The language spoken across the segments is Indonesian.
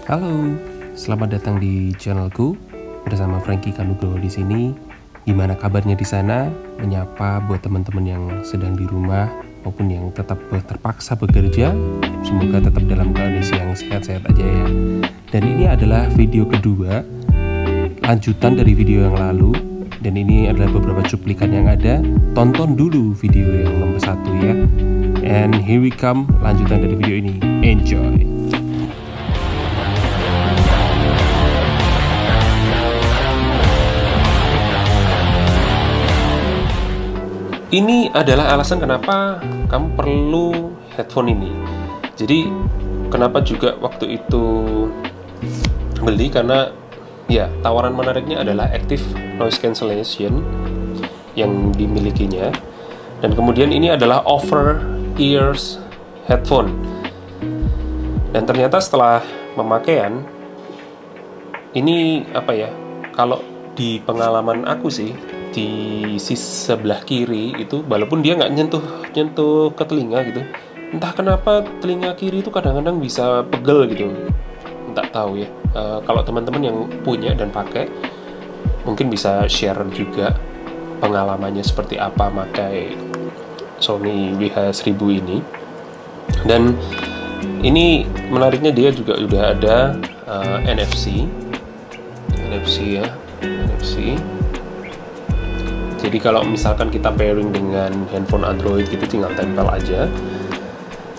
Halo, selamat datang di channelku bersama Frankie Kanugroho di sini. Gimana kabarnya di sana? Menyapa buat teman-teman yang sedang di rumah maupun yang tetap terpaksa bekerja. Semoga tetap dalam kondisi yang sehat-sehat aja ya. Dan ini adalah video kedua, lanjutan dari video yang lalu. Dan ini adalah beberapa cuplikan yang ada. Tonton dulu video yang nomor 1 ya. And here we come, lanjutan dari video ini. Enjoy! Ini adalah alasan kenapa kamu perlu headphone ini. Jadi kenapa juga waktu itu beli, karena ya tawaran menariknya adalah active noise cancellation yang dimilikinya. Dan kemudian ini adalah over ears headphone. Dan ternyata setelah pemakaian ini kalau di pengalaman aku sih, di sisi sebelah kiri itu, walaupun dia nggak nyentuh ke telinga gitu, entah kenapa telinga kiri itu kadang-kadang bisa pegel gitu, nggak tahu ya. Kalau teman-teman yang punya dan pakai mungkin bisa share juga pengalamannya seperti apa pakai Sony WH-1000 ini. Dan ini menariknya, dia juga udah ada NFC ya, NFC. Jadi kalau misalkan kita pairing dengan handphone Android gitu, tinggal tempel aja.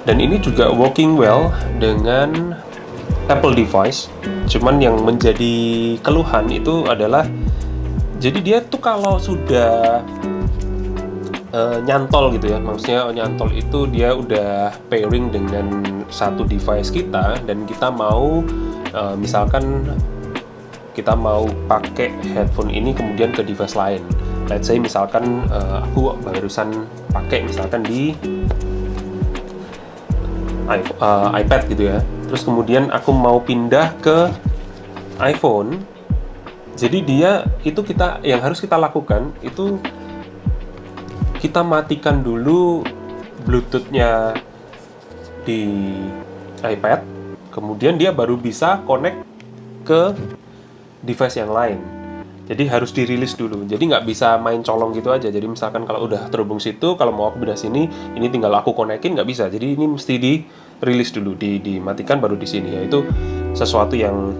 Dan ini juga working well dengan Apple device. Cuman yang menjadi keluhan itu adalah, jadi dia tuh kalau sudah nyantol gitu ya, maksudnya nyantol itu dia udah pairing dengan satu device kita, dan kita mau misalkan kita mau pakai headphone ini kemudian ke device lain. Let's say misalkan aku barusan pakai misalkan di iPad gitu ya, terus kemudian aku mau pindah ke iPhone. Jadi dia itu, yang harus kita lakukan itu kita matikan dulu Bluetooth-nya di iPad, kemudian dia baru bisa connect ke device yang lain. Jadi harus dirilis dulu. Jadi nggak bisa main colong gitu aja. Jadi misalkan kalau udah terhubung situ, kalau mau aku pindah sini, ini tinggal aku konekin, nggak bisa. Jadi ini mesti dirilis dulu, dimatikan baru di sini. Ya itu sesuatu yang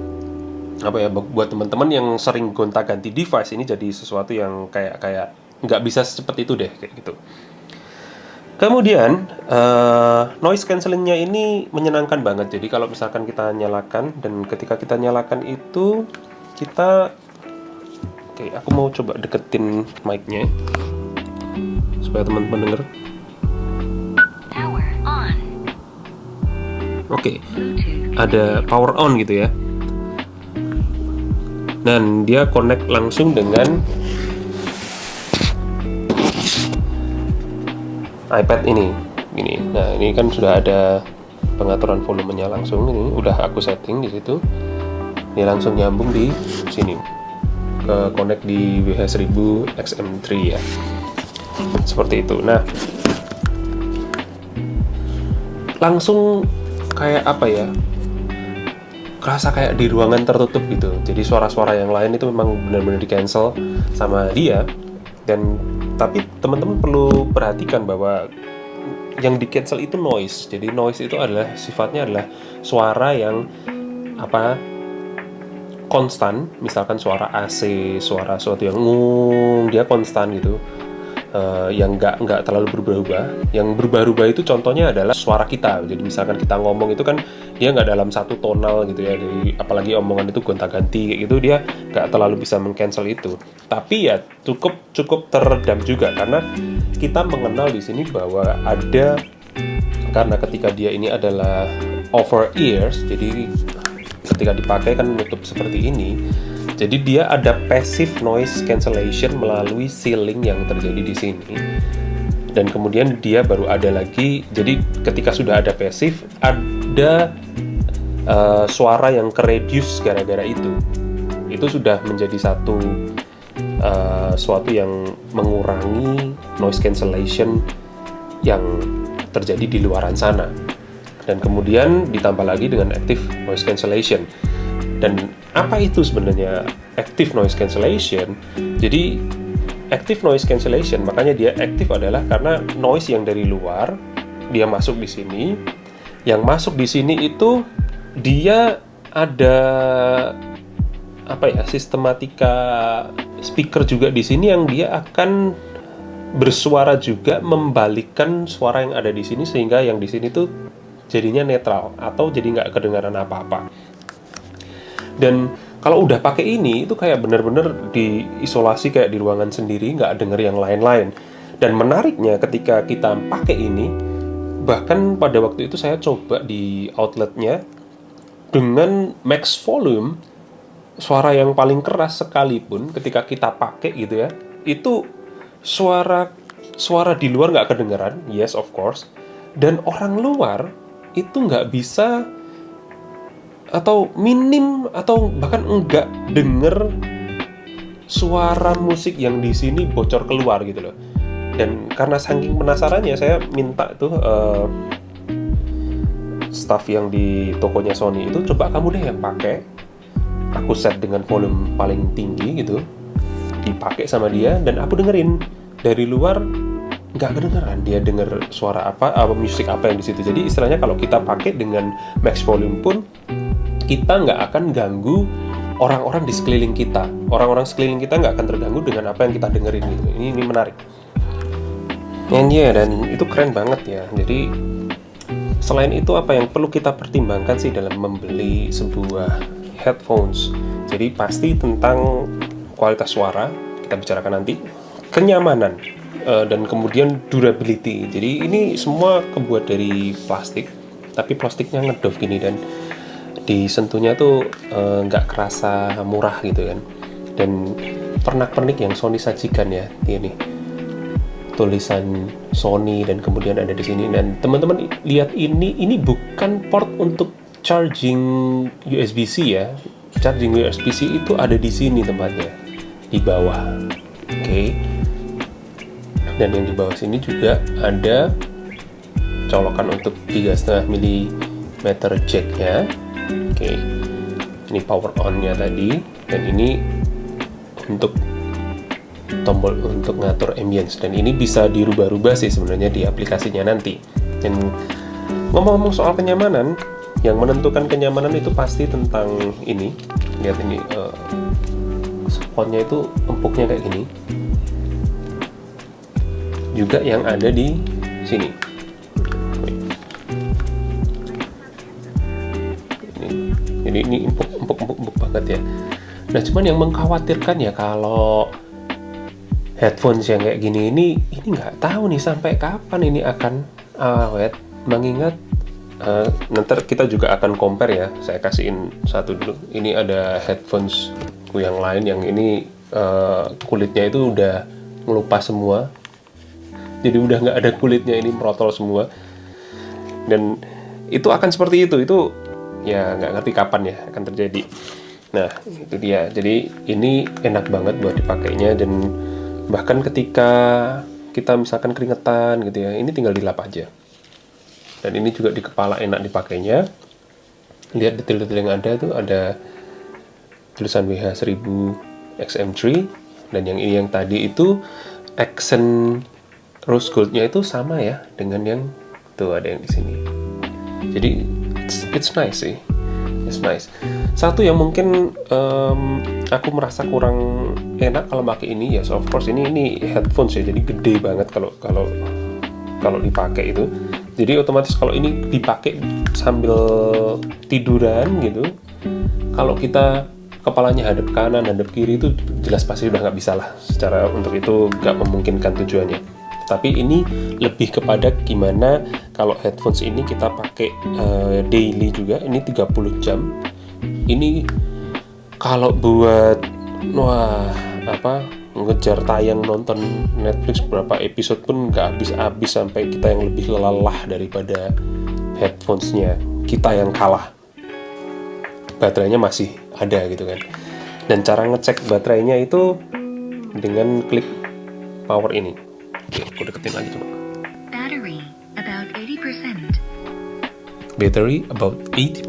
buat teman-teman yang sering gonta-ganti device, ini jadi sesuatu yang kayak nggak bisa secepat itu deh, kayak gitu. Kemudian noise cancellingnya ini menyenangkan banget. Jadi kalau misalkan kita nyalakan, dan ketika kita nyalakan itu kita aku mau coba deketin mic-nya supaya teman-teman denger. Ada power on gitu ya. Dan dia connect langsung dengan iPad ini. Nah, ini kan sudah ada pengaturan volumenya langsung. Ini udah aku setting di situ. Ini langsung nyambung di sini. Connect di WH-1000 XM3 ya, seperti itu. Nah, langsung kayak kerasa kayak di ruangan tertutup gitu. Jadi suara-suara yang lain itu memang benar-benar di cancel sama dia. Tapi teman-teman perlu perhatikan bahwa yang di cancel itu noise. Jadi noise itu sifatnya adalah suara yang konstan. Misalkan suara AC, suara suatu yang dia konstan gitu, yang nggak terlalu berubah-ubah. Yang berubah-ubah itu contohnya adalah suara kita. Jadi misalkan kita ngomong itu kan dia nggak dalam satu tonal gitu ya. Jadi apalagi omongan itu gonta-ganti kayak gitu, dia nggak terlalu bisa meng-cancel itu. Tapi ya cukup teredam juga, karena kita mengenal di sini bahwa karena ketika dia ini adalah over ears, jadi ketika dipakai kan nutup seperti ini. Jadi dia ada passive noise cancellation melalui ceiling yang terjadi di sini. Dan kemudian dia baru ada lagi. Jadi ketika sudah ada passive, ada suara yang ke-reduce gara-gara itu. Itu sudah menjadi suatu yang mengurangi noise cancellation yang terjadi di luaran sana. Dan kemudian ditambah lagi dengan active noise cancellation. Dan apa itu sebenarnya active noise cancellation? Jadi active noise cancellation, makanya dia aktif adalah karena noise yang dari luar dia masuk di sini. Yang masuk di sini itu dia ada sistematika speaker juga di sini yang dia akan bersuara juga membalikkan suara yang ada di sini sehingga yang di sini tuh jadinya netral atau jadi nggak kedengaran apa-apa. Dan kalau udah pakai ini itu kayak bener-bener diisolasi kayak di ruangan sendiri, nggak denger yang lain-lain. Dan menariknya ketika kita pakai ini, bahkan pada waktu itu saya coba di outletnya dengan max volume, suara yang paling keras sekalipun ketika kita pakai gitu ya, itu suara di luar nggak kedengeran, yes of course, dan orang luar itu nggak bisa atau minim atau bahkan enggak denger suara musik yang di sini bocor keluar gitu loh. Dan karena saking penasarannya saya minta tuh staff yang di tokonya Sony itu, coba kamu deh yang pakai. Aku set dengan volume paling tinggi gitu, dipakai sama dia dan aku dengerin dari luar nggak kedengeran dia denger suara apa musik apa yang di situ. Jadi istilahnya kalau kita pakai dengan max volume pun kita nggak akan ganggu orang-orang di sekeliling kita. Orang-orang sekeliling kita nggak akan terganggu dengan apa yang kita dengerin gitu. Ini menarik. Dan itu keren banget ya. Jadi selain itu apa yang perlu kita pertimbangkan sih dalam membeli sebuah headphones? Jadi pasti tentang kualitas suara kita bicarakan nanti, kenyamanan dan kemudian durability. Jadi ini semua kebuat dari plastik, tapi plastiknya ngedov gini dan disentuhnya tuh nggak kerasa murah gitu kan. Dan pernak-pernik yang Sony sajikan ya, ini tulisan Sony dan kemudian ada di sini. Dan teman-teman lihat ini bukan port untuk charging USB-C ya. Charging USB-C itu ada di sini tempatnya, di bawah. Oke. Dan yang di bawah sini juga ada colokan untuk 3,5 mm jack-nya. Oke, ini power on-nya tadi, dan ini untuk tombol untuk ngatur ambience, dan ini bisa dirubah-rubah sih sebenarnya di aplikasinya nanti. Dan ngomong-ngomong soal kenyamanan, yang menentukan kenyamanan itu pasti tentang ini. Lihat ini, spotnya itu empuknya kayak gini. Juga yang ada di sini. Jadi ini empuk banget ya. Nah, cuman yang mengkhawatirkan ya kalau headphones yang kayak gini ini nggak tahu nih sampai kapan ini akan awet. Mengingat nanti kita juga akan compare ya. Saya kasihin satu dulu. Ini ada headphones yang lain yang ini kulitnya itu udah ngelupas semua. Jadi udah nggak ada kulitnya, ini merotol semua. Dan itu akan seperti itu ya nggak ngerti kapan ya akan terjadi. Nah itu dia. Jadi ini enak banget buat dipakainya, dan bahkan ketika kita misalkan keringetan gitu ya, ini tinggal dilap aja. Dan ini juga di kepala enak dipakainya. Lihat detail-detail yang ada tuh, ada tulisan WH1000 XM3, dan yang ini yang tadi itu accent rose goldnya itu sama ya dengan yang tuh ada yang di sini. Jadi it's nice sih, it's nice. Satu yang mungkin aku merasa kurang enak kalau pakai ini ya, so of course ini headphones ya, jadi gede banget kalau dipakai itu. Jadi otomatis kalau ini dipakai sambil tiduran gitu, kalau kita kepalanya hadap kanan, hadap kiri itu jelas pasti udah nggak bisa lah. Secara untuk itu nggak memungkinkan tujuannya. Tapi ini lebih kepada gimana kalau headphones ini kita pakai daily juga, ini 30 jam. Ini kalau buat ngejar tayang nonton Netflix berapa episode pun nggak habis-habis, sampai kita yang lebih lelah daripada headphones-nya, kita yang kalah. Baterainya masih ada gitu kan. Dan cara ngecek baterainya itu dengan klik power ini. Oke, aku deketin lagi coba. Battery about 80%. battery about 80%.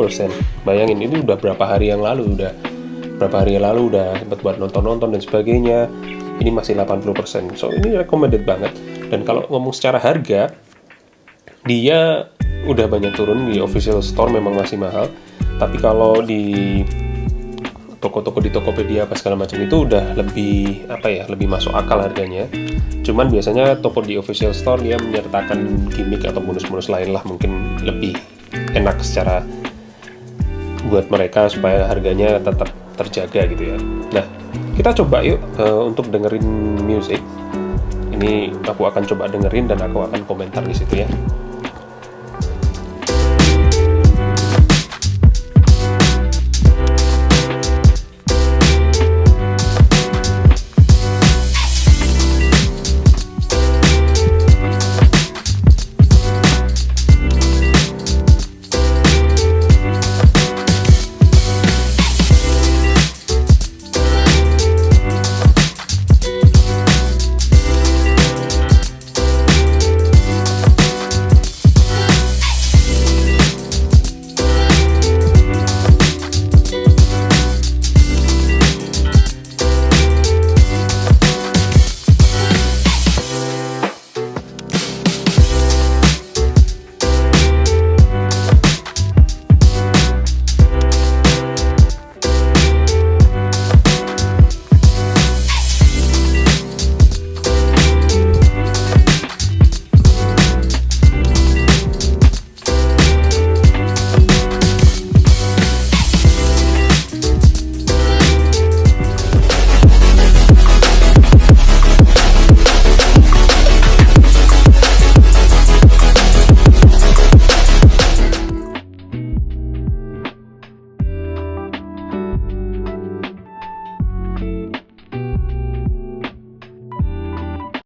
Bayangin, ini udah berapa hari yang lalu udah sempat buat nonton-nonton dan sebagainya. Ini masih 80%. So ini recommended banget. Dan kalau ngomong secara harga, dia udah banyak turun. Di official store memang masih mahal, tapi kalau di toko-toko di Tokopedia apa segala macam itu udah lebih lebih masuk akal harganya. Cuman biasanya toko di official store dia menyertakan gimmick atau bonus-bonus lain lah, mungkin lebih enak secara buat mereka supaya harganya tetap terjaga gitu ya. Nah, kita coba yuk untuk dengerin music. Ini aku akan coba dengerin dan aku akan komentar di situ ya.